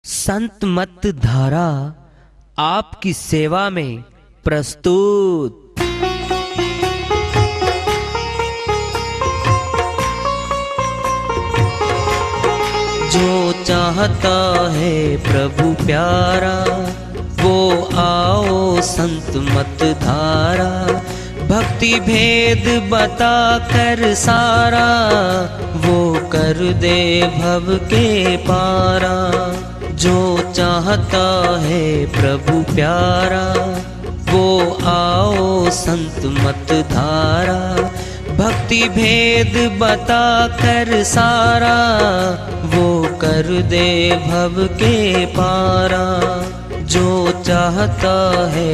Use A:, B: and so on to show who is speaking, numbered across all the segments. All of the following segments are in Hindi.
A: संत मत धारा आपकी सेवा में प्रस्तुत। जो चाहता है प्रभु प्यारा वो आओ संत मत धारा। भक्ति भेद बता कर सारा वो कर दे भव के पारा। जो चाहता है प्रभु प्यारा वो आओ संत मत धारा। भक्ति भेद बता कर सारा वो कर दे भव के पारा। जो चाहता है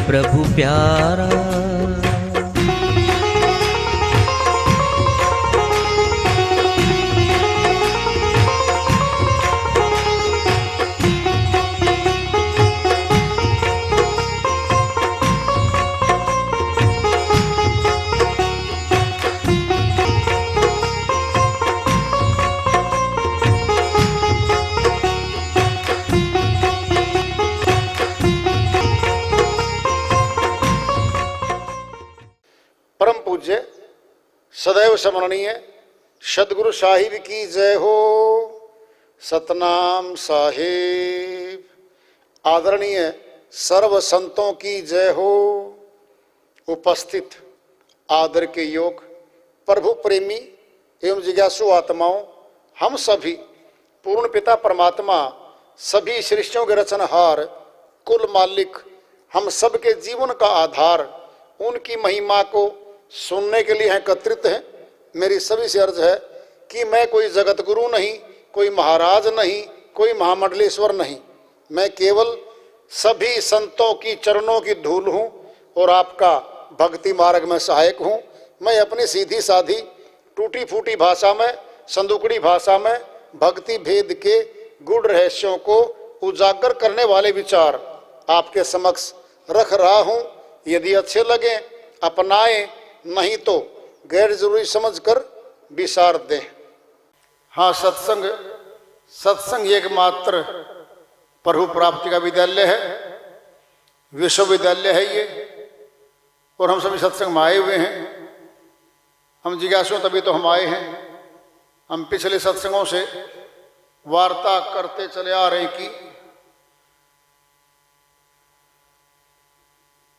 A: प्रभु प्यारा।
B: परम पूज्य सदैव स्मरणीय सदगुरु साहिब की जय हो। सतनाम साहिब। आदरणीय सर्व संतों की जय हो। उपस्थित आदर के योग प्रभु प्रेमी एवं जिज्ञासु आत्माओं, हम सभी पूर्ण पिता परमात्मा सभी सृष्टियों के रचनहार कुल मालिक हम सबके जीवन का आधार उनकी महिमा को सुनने के लिए एकत्रित हैं। मेरी सभी से अर्ज है कि मैं कोई जगत गुरु नहीं, कोई महाराज नहीं, कोई महामंडलेश्वर नहीं। मैं केवल सभी संतों की चरणों की धूल हूँ और आपका भक्ति मार्ग में सहायक हूँ। मैं अपनी सीधी साधी टूटी फूटी भाषा में, संदुकड़ी भाषा में भक्ति भेद के गूढ़ रहस्यों को उजागर करने वाले विचार आपके समक्ष रख रहा हूँ। यदि अच्छे लगे अपनाएं, नहीं तो गैर जरूरी समझकर विसार दें। हाँ, सत्संग एकमात्र प्रभु प्राप्ति का विद्यालय है, विश्वविद्यालय है ये। और हम सभी सत्संग में आए हुए हैं। हम जिज्ञासु तभी तो हम आए हैं। हम पिछले सत्संगों से वार्ता करते चले आ रहे कि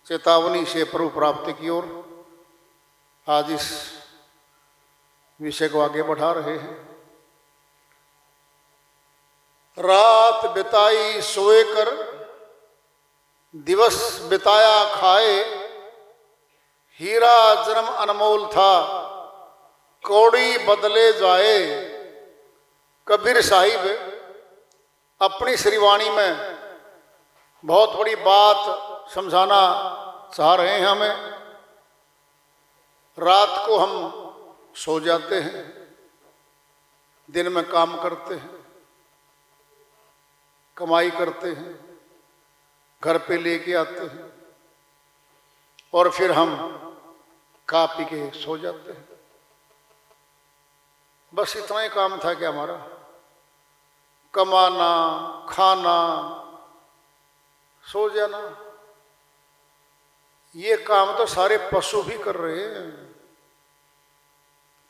B: चेतावनी से प्रभु प्राप्ति की ओर आज इस विषय को आगे बढ़ा रहे हैं। रात बिताई सोए कर, दिवस बिताया खाए। हीरा जन्म अनमोल था, कौड़ी बदले जाए। कबीर साहिब अपनी श्रीवाणी में बहुत बड़ी बात समझाना चाह रहे हैं हमें। रात को हम सो जाते हैं, दिन में काम करते हैं, कमाई करते हैं, घर पे लेके आते हैं और फिर हम खा पी के सो जाते हैं। बस इतना ही काम था क्या हमारा? कमाना, खाना, सो जाना। ये काम तो सारे पशु भी कर रहे हैं।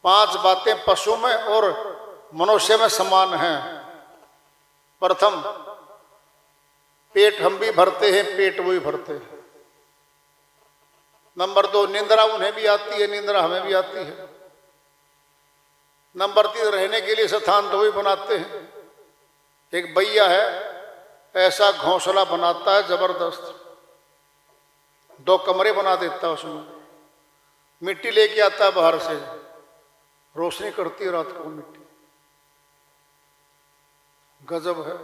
B: 5 बातें पशु में और मनुष्य में समान हैं। प्रथम, पेट हम भी भरते हैं, पेट वो भी भरते हैं। नंबर 2, निंद्रा उन्हें भी आती है, निंद्रा हमें भी आती है। नंबर 3, रहने के लिए स्थान तो वही बनाते हैं। एक भैया है, ऐसा घोंसला बनाता है जबरदस्त, 2 कमरे बना देता है उसमें। मिट्टी लेके आता है बाहर से, रोशनी करती है रात को मिट्टी। गजब है।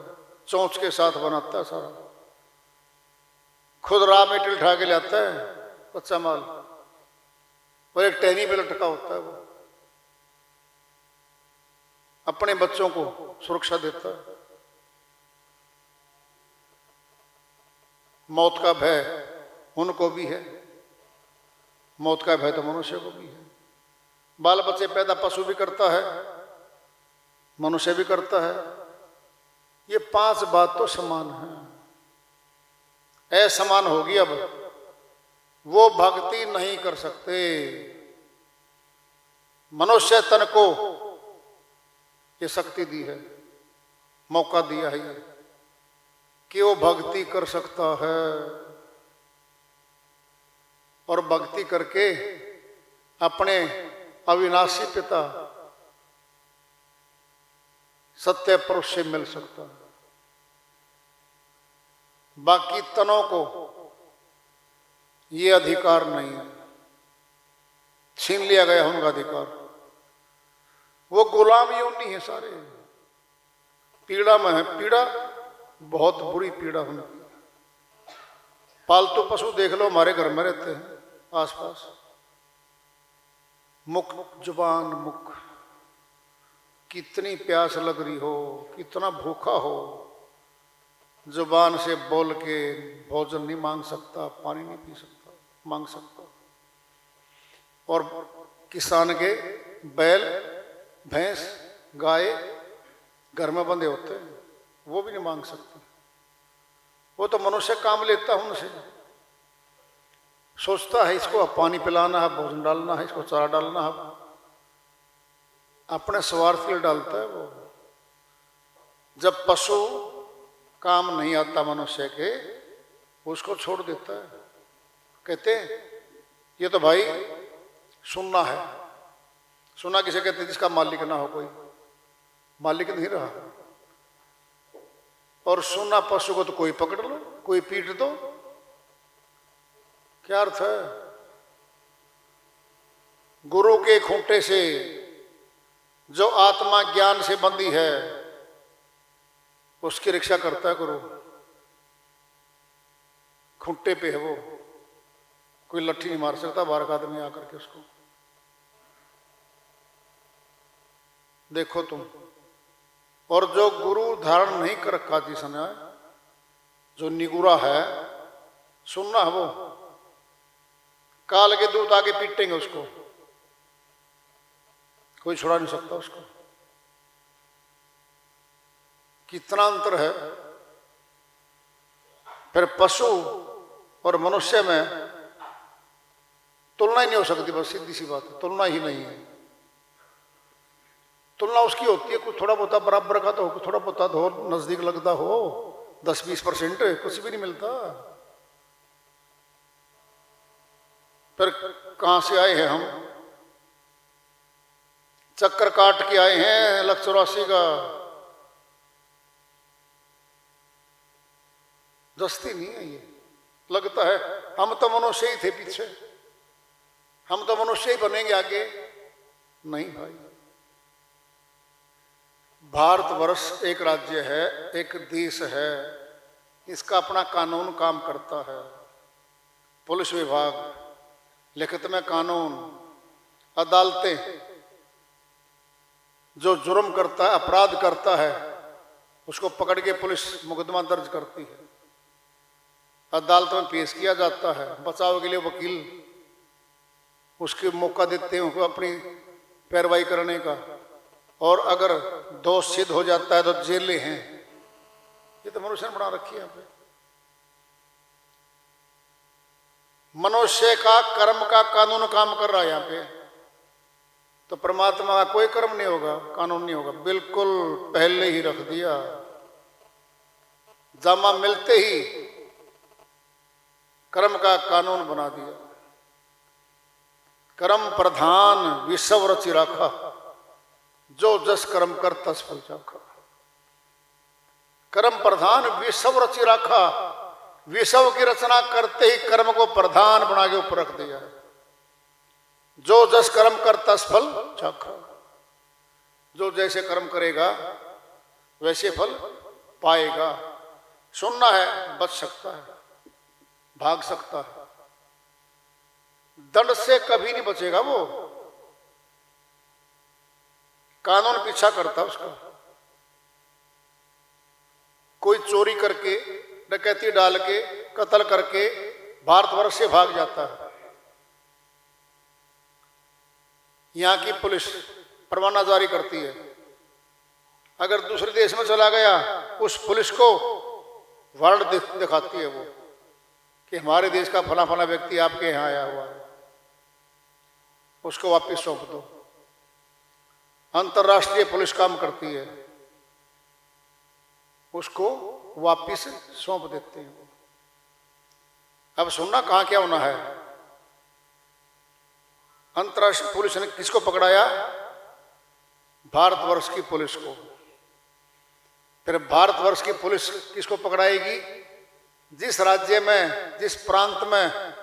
B: चोंच के साथ बनाता है सारा। खुद रॉ मेटेरियल उठा के लाता है, कच्चा माल, और एक टहनी पे लटका होता है। वो अपने बच्चों को सुरक्षा देता है। मौत का भय उनको भी है, मौत का भय तो मनुष्य को भी है। बाल बच्चे पैदा पशु भी करता है, मनुष्य भी करता है। ये 5 बात तो समान है। असमान होगी अब, वो भक्ति नहीं कर सकते। मनुष्य तन को ये शक्ति दी है, मौका दिया है कि वो भक्ति कर सकता है, और भक्ति करके अपने अविनाशी पिता सत्य पुरुष से मिल सकता है। बाकी तनों को ये अधिकार नहीं है, छीन लिया गया उनका अधिकार। वो गुलाम योनि है सारे, पीड़ा में है। पीड़ा बहुत बुरी पीड़ा उनकी। पालतू पशु देख लो, हमारे घर में रहते हैं आसपास, मुख जुबान मुख, कितनी प्यास लग रही हो, कितना भूखा हो, जुबान से बोल के भोजन नहीं मांग सकता, पानी नहीं पी सकता, मांग सकता। और किसान के बैल भैंस गाय घर में बंधे होते हैं, वो भी नहीं मांग सकते। वो तो मनुष्य काम लेता है उनसे, सोचता है इसको पानी पिलाना है, भोजन डालना है, इसको चारा डालना है, अपने स्वार्थ के लिए डालता है वो। जब पशु काम नहीं आता मनुष्य के, उसको छोड़ देता है। कहते हैं ये तो भाई सुनना है। सुना किसे कहते हैं? जिसका मालिक ना हो, कोई मालिक नहीं रहा। और सुना पशु को तो कोई पकड़ लो, कोई पीट दो, क्या अर्थ है? गुरु के खूंटे से जो आत्मा ज्ञान से बंधी है, उसकी रक्षा करता है गुरु। खूंटे पे है वो, कोई लट्ठी नहीं मार सकता बाहर का आदमी आकर के उसको। देखो तुम। और जो गुरु धारण नहीं कर रखा जिसने, जो निगुरा है, सुनना है वो, काल के दूत आगे पीटेंगे उसको, कोई छुड़ा नहीं सकता उसको। कितना अंतर है। फिर पशु और मनुष्य में तुलना ही नहीं हो सकती। बस सीधी सी बात है, तुलना ही नहीं है। तुलना उसकी होती है कुछ थोड़ा बहुत बराबर का तो हो, थोड़ा बहुत हो, नजदीक लगता हो, 10-20%, कुछ भी नहीं मिलता। फिर कहां से आए हैं हम? चक्कर काट के आए हैं 184 का। दस्ती नहीं है ये। लगता है हम तो मनुष्य ही थे पीछे, हम तो मनुष्य ही बनेंगे आगे। नहीं भाई, भारतवर्ष एक राज्य है, एक देश है, इसका अपना कानून काम करता है। पुलिस विभाग, लिखित में कानून, अदालतें, जो जुर्म करता है, अपराध करता है, उसको पकड़ के पुलिस मुकदमा दर्ज करती है, अदालत में पेश किया जाता है। बचाव के लिए वकील उसके मौका देते हैं उनको अपनी पैरवाई करने का, और अगर दोष सिद्ध हो जाता है तो जेलें हैं। ये तो मनुष्य ने बना रखी है यहाँ पे। मनुष्य का कर्म का कानून काम कर रहा है यहाँ पे। तो परमात्मा का कोई कर्म नहीं होगा, कानून नहीं होगा, बिल्कुल पहले ही रख दिया। जामा मिलते ही कर्म का कानून बना दिया। कर्म प्रधान विषव रचि राखा, जो जस कर्म कर तस फल चाखा। कर्म प्रधान विषव रचि राखा, विषव की रचना करते ही कर्म को प्रधान बना के ऊपर रख दिया है। जो जस कर्म कर तस फल चाखा, जो जैसे कर्म करेगा वैसे फल पाएगा। सुनना है, बच सकता है, भाग सकता है, दंड से कभी नहीं बचेगा वो। कानून पीछा करता उसका। कोई चोरी करके, डकैती डाल के, कत्ल करके भारतवर्ष से भाग जाता है, यहां की पुलिस परवाना जारी करती है। अगर दूसरे देश में चला गया उस पुलिस को वर्ल्ड दिखाती है वो कि हमारे देश का फला फला व्यक्ति आपके यहाँ आया हुआ है, उसको वापस सौंप दो। अंतर्राष्ट्रीय पुलिस काम करती है, उसको वापस सौंप देते हैं। अब सुनना कहां क्या होना है। अंतर्राष्ट्रीय पुलिस ने किसको पकड़ाया? भारतवर्ष की पुलिस को। फिर भारतवर्ष की पुलिस किसको पकड़ाएगी? जिस राज्य में, जिस प्रांत में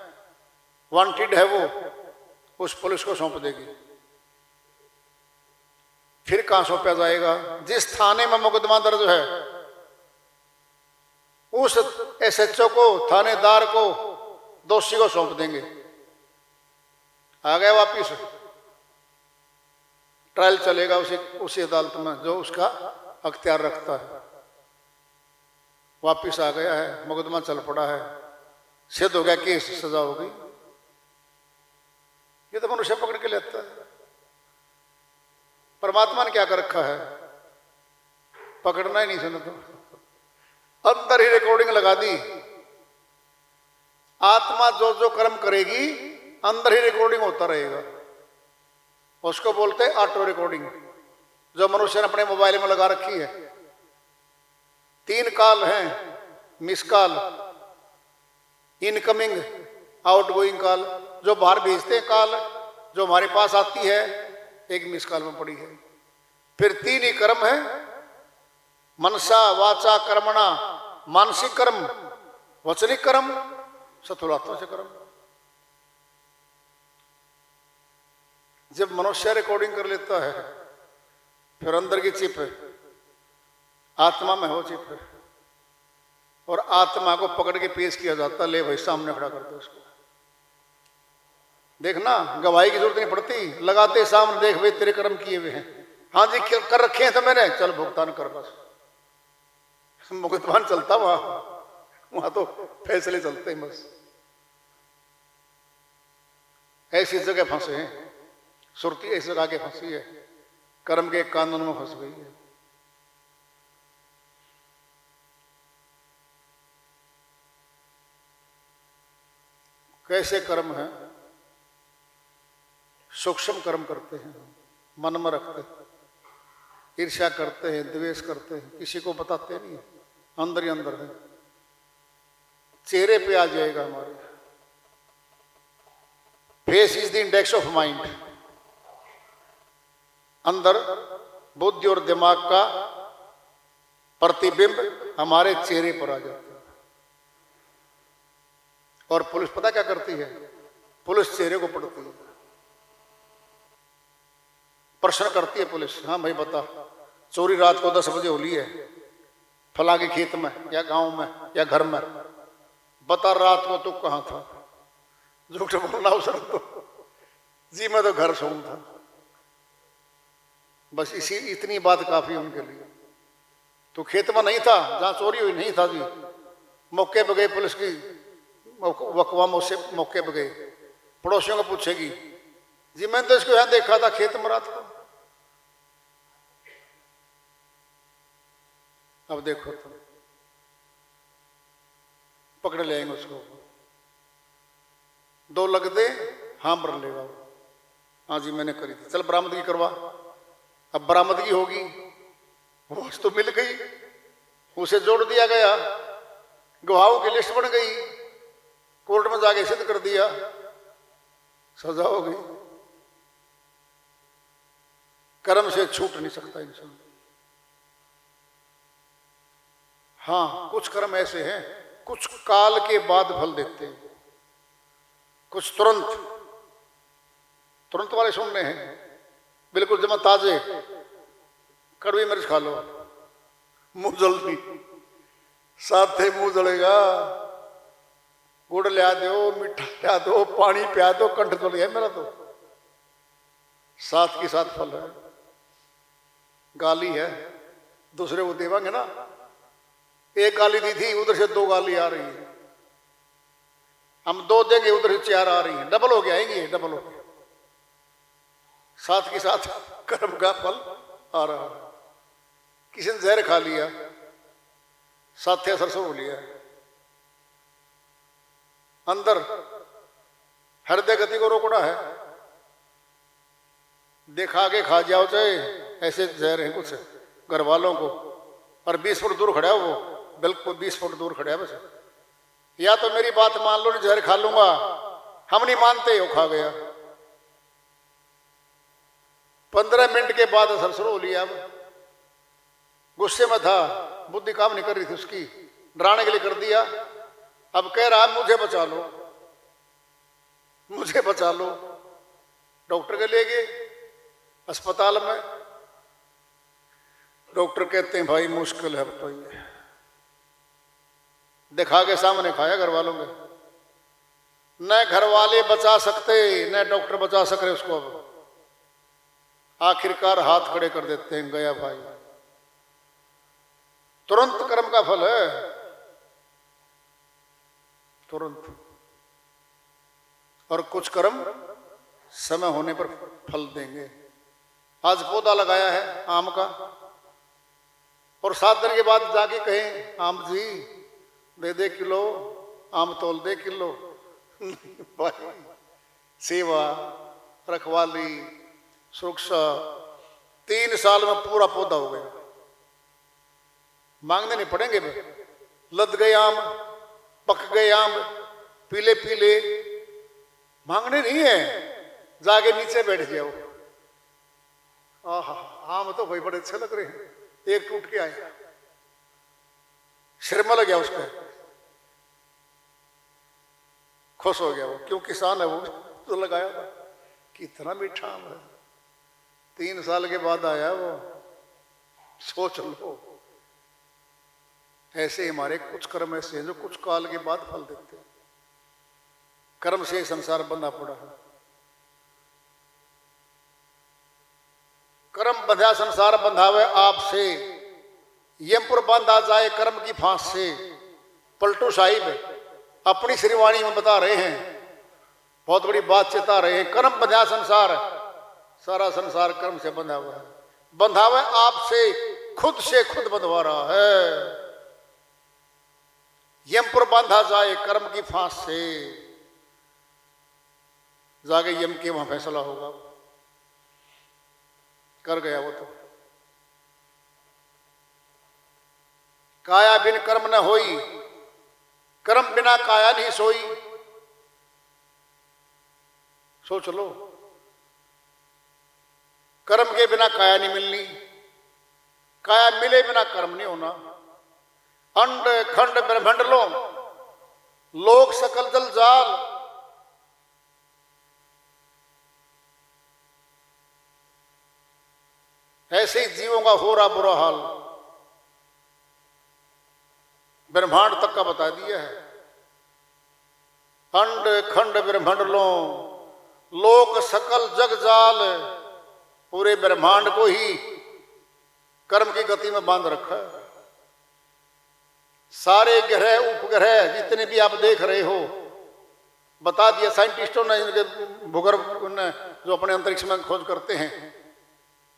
B: वांटेड है वो उस पुलिस को सौंप देगी। फिर कहां सौंपा जाएगा? जिस थाने में मुकदमा दर्ज है उस एसएचओ को, थानेदार को, दोषी को सौंप देंगे। आ गया वापिस, ट्रायल चलेगा उसी अदालत में जो उसका अख्तियार रखता है। वापिस आ गया है, मुकदमा चल पड़ा है, सिद्ध हो गया केस, सजा हो गई। ये तो मनुष्य पकड़ के लेता है। परमात्मा ने क्या कर रखा है? पकड़ना ही नहीं सुना तो अंदर ही रिकॉर्डिंग लगा दी। आत्मा जो जो कर्म करेगी अंदर ही रिकॉर्डिंग होता रहेगा। उसको बोलते हैं ऑटो रिकॉर्डिंग, जो मनुष्य ने अपने मोबाइल में लगा रखी है। 3 कॉल हैं, miss call, incoming, outgoing call, जो बाहर भेजते हैं कॉल, जो हमारे पास आती है, एक मिस कॉल में पड़ी है। फिर 3 ही कर्म है, मनसा वाचा कर्मणा, मानसिक कर्म, वचनिक कर्म, स्थूलात्मा से कर्म। जब मनुष्य रिकॉर्डिंग कर लेता है, फिर अंदर की चिप है, आत्मा में हो चिप है, और आत्मा को पकड़ के पेश किया जाता। ले भाई सामने खड़ा करते उसको, देखना गवाही की जरूरत नहीं पड़ती, लगाते सामने, देख भाई तेरे कर्म किए हुए हैं। हाँ जी कर रखे हैं तो मैंने, चल भुगतान कर। बस मुकदमा चलता वहां तो फैसले चलते हैं बस। ऐसी जगह फंसे हैं, सुरती ऐसी जगह के फंसी है, कर्म के कानून में फंस गई है। कैसे कर्म है? सूक्ष्म कर्म करते हैं, मन में रखते हैं, ईर्ष्या करते हैं, द्वेष करते हैं, किसी को बताते नहीं है, अंदर ही अंदर है। चेहरे पे आ जाएगा हमारे। Face is the index of mind. अंदर बुद्धि और दिमाग का प्रतिबिंब हमारे चेहरे पर आ जाता है। और पुलिस पता क्या करती है? पुलिस चेहरे को पढ़ती है, प्रश्न करती है पुलिस। हाँ भाई बता, चोरी रात को 10 बजे होली है, फला के खेत में या गांव में या घर में, बता रात को तू कहां था? झूठ बोलना उसे तो, जी मैं तो घर सोऊं था। बस इतनी बात काफी उनके लिए। तो खेत में नहीं था जहां चोरी हुई? नहीं था जी। मौके पर गए, पुलिस की वकवा से मौके पर गए, पड़ोसियों को पूछेगी, जी मैंने तो इसको यहां देखा था खेत में रात को। अब देखो तो पकड़ ले आएंगे उसको। 2 लग दे, हाँ भर लेगा, हाँ जी मैंने करी थी, चल बरामदगी करवा। अब बरामदगी होगी, वो तो मिल गई, उसे जोड़ दिया गया, गवाहों की लिस्ट बन गई, कोर्ट में जाके सिद्ध कर दिया, सजा हो गई। कर्म से छूट नहीं सकता इंसान। हाँ कुछ कर्म ऐसे हैं, कुछ काल के बाद फल देते हैं, कुछ तुरंत वाले सुनने हैं, बिल्कुल जमा ताजे। कड़वी मिर्च खा लो, मुंह जलती, साथ थे मुंह जलेगा। गुड़ लिया दो, मीठा लिया दो, पानी पिया दो, कंठ जल गया मेरा तो। साथ के साथ फल है। गाली है, दूसरे को देवांगे ना। एक गाली दी थी, उधर से 2 गाली आ रही है, हम 2 देंगे, उधर से 4 आ रही है, डबल हो गया है, डबल हो गया। साथ के साथ कर्म का फल आ रहा है। किसी ने जहर खा लिया, साथे असर शुरू हो लिया। अंदर हृदय गति को रोकना है। देखा के खा जाओ चाहे ऐसे जहर है कुछ घर वालों को, और 20 फुट दूर खड़ा है वो, बिल्कुल 20 फुट दूर खड़ा है बस। या तो मेरी बात मान लो, नहीं जहर खा लूंगा। हम नहीं मानते, वो खा गया। 15 मिनट के बाद असर शुरू हो लिया। अब गुस्से में था, बुद्धि काम नहीं कर रही थी उसकी, डराने के लिए कर दिया। अब कह रहा मुझे बचा लो, मुझे बचा लो। डॉक्टर के ले गए अस्पताल में। डॉक्टर कहते हैं भाई मुश्किल है तो ये। दिखा के सामने खाया घर वालों के। न घर वाले बचा सकते न डॉक्टर बचा सक रहे उसको। अब आखिरकार हाथ खड़े कर देते हैं, गया भाई। तुरंत कर्म का फल है, तुरंत। और कुछ कर्म समय होने पर फल देंगे। आज पौधा लगाया है आम का, और 7 दिन के बाद जाके कहें आम जी दे किलो, आम तोल दे किलो। भाई सेवा, रखवाली, सुरक्षा, 3 साल में पूरा पौधा हो गया। मांगने नहीं पड़ेंगे। लद गए आम, पक गए आम, पीले पीले, मांगने नहीं है। जाके नीचे बैठ जाओ। आहा, आम तो भाई बड़े अच्छे लग रहे हैं। एक टूट के आया, सिर में लग गया उसका, खुश हो गया वो, क्यों किसान है वो, तो लगाया था। कितना मीठा आम है। 3 साल के बाद आया वो। सोच लो, ऐसे हमारे कुछ कर्म ऐसे हैं जो कुछ काल के बाद फल देते हैं। कर्म से संसार बंधा पड़ा है। कर्म बंधा संसार बंधावे आपसे, यमपुर बांधा जाए कर्म की फांस से। पलटू साहिब अपनी श्रीवाणी में बता रहे हैं, बहुत बड़ी बात चेता रहे हैं। कर्म बंधा संसार, सारा संसार कर्म से बंधा हुआ है। बंधावे आपसे, खुद से खुद बंधवा रहा है। यमपुर बांधा जाए कर्म की फांस से, जाके यम के वहां फैसला होगा। कर गया वो तो। काया बिन कर्म न होई, कर्म बिना काया नहीं सोई। सोच लो, कर्म के बिना काया नहीं मिलनी, काया मिले बिना कर्म नहीं होना। अंड खंड ब्रह्मंड लो, लोक सकल जल जाल। ऐसे ही जीवों का हो रहा बुरा हाल ब्रह्मांड तक का बता दिया है। अंड खंड ब्रह्मंड लो, लोक सकल जग जाल। पूरे ब्रह्मांड को ही कर्म की गति में बांध रखा है। सारे ग्रह उपग्रह जितने भी आप देख रहे हो, बता दिया साइंटिस्टों ने, इनके भूगर्भ ने जो अपने अंतरिक्ष में खोज करते हैं,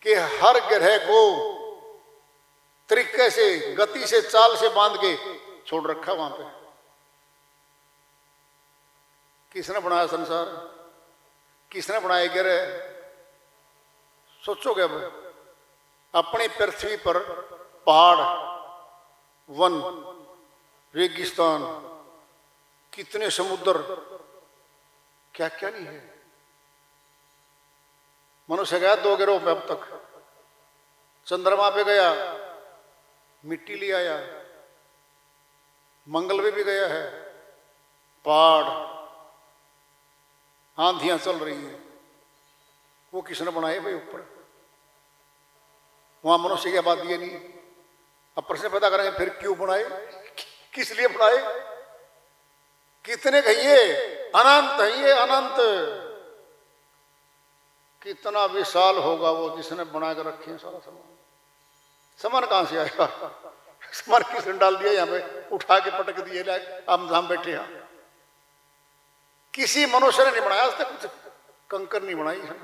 B: कि हर ग्रह को तरीके से, गति से, चाल से बांध के छोड़ रखा वहां पे। किसने बनाया संसार, किसने बनाए ग्रह? सोचोगे अब, अपनी पृथ्वी पर पहाड़, वन, रेगिस्तान, कितने समुद्र, क्या क्या नहीं है। मनुष्य गया 2 ग्रहों पे अब तक। चंद्रमा पे गया, मिट्टी ले आया। मंगल पे भी गया है, पहाड़, आंधियां चल रही हैं। वो किसने बनाए भाई ऊपर? वहां मनुष्य की आबादी है नहीं। अब प्रश्न पैदा करेंगे फिर क्यों बनाए, किस लिए बनाए? कितने कहिए, अनंत है ये, अनंत। कितना विशाल होगा वो जिसने बना कर रखे हैं सारा सामान। सामान कहां से आएगा? सामान किसने डाल दिया यहाँ पे, उठा के पटक दिए, हम बैठे हैं। किसी मनुष्य ने नहीं बनाया आज तक, कुछ कंकर नहीं बनाई है,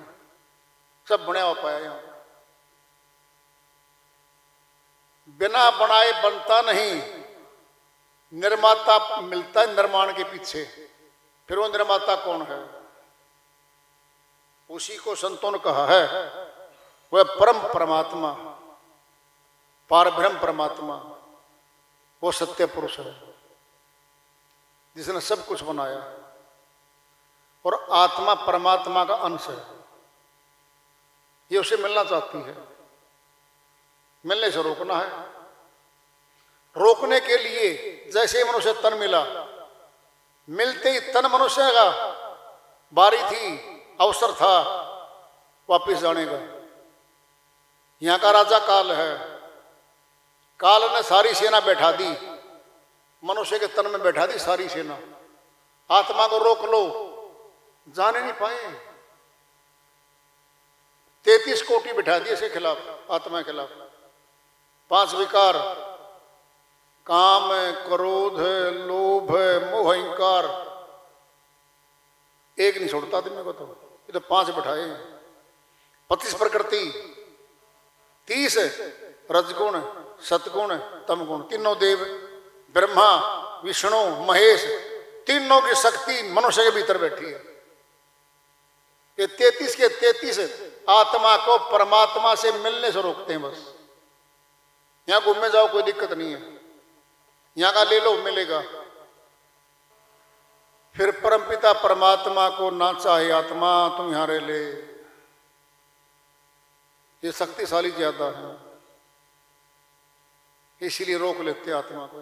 B: सब बना हुआ पाया यहाँ। बिना बनाए बनता नहीं, निर्माता मिलता है निर्माण के पीछे, फिर वो निर्माता कौन है? उसी को संतों ने कहा है वह परम परमात्मा, पारब्रह्म परमात्मा, वो सत्य पुरुष है जिसने सब कुछ बनाया है। और आत्मा परमात्मा का अंश है, ये उसे मिलना चाहती है, मिलने से रोकना है। रोकने के लिए जैसे ही मनुष्य तन मिला, मिलते ही तन मनुष्य का बारी थी, अवसर था वापिस जाने का। यहां का राजा काल है, काल ने सारी सेना बैठा दी, मनुष्य के तन में बैठा दी सारी सेना। आत्मा को रोक लो, जाने नहीं पाए। 33 कोटि बैठा दी इसके खिलाफ, आत्मा के खिलाफ। 5 विकार, काम, क्रोध, लोभ, मोह, अहंकार, एक नहीं छोड़ता आदमी को। तो ये तो 5 बैठाए। 25 प्रकृति, 30 रजगुण, सतगुण, तमगुण, तीनों देव, ब्रह्मा, विष्णु, महेश, तीनों की शक्ति मनुष्य के भीतर बैठी है। ये 33 के 33 आत्मा को परमात्मा से मिलने से रोकते हैं। बस यहां घूमने जाओ कोई दिक्कत नहीं है, यहां का ले लो मिलेगा। फिर परमपिता परमात्मा को ना चाहे आत्मा तुम यहां रह ले, ये शक्तिशाली ज्यादा है, इसीलिए रोक लेते आत्मा को।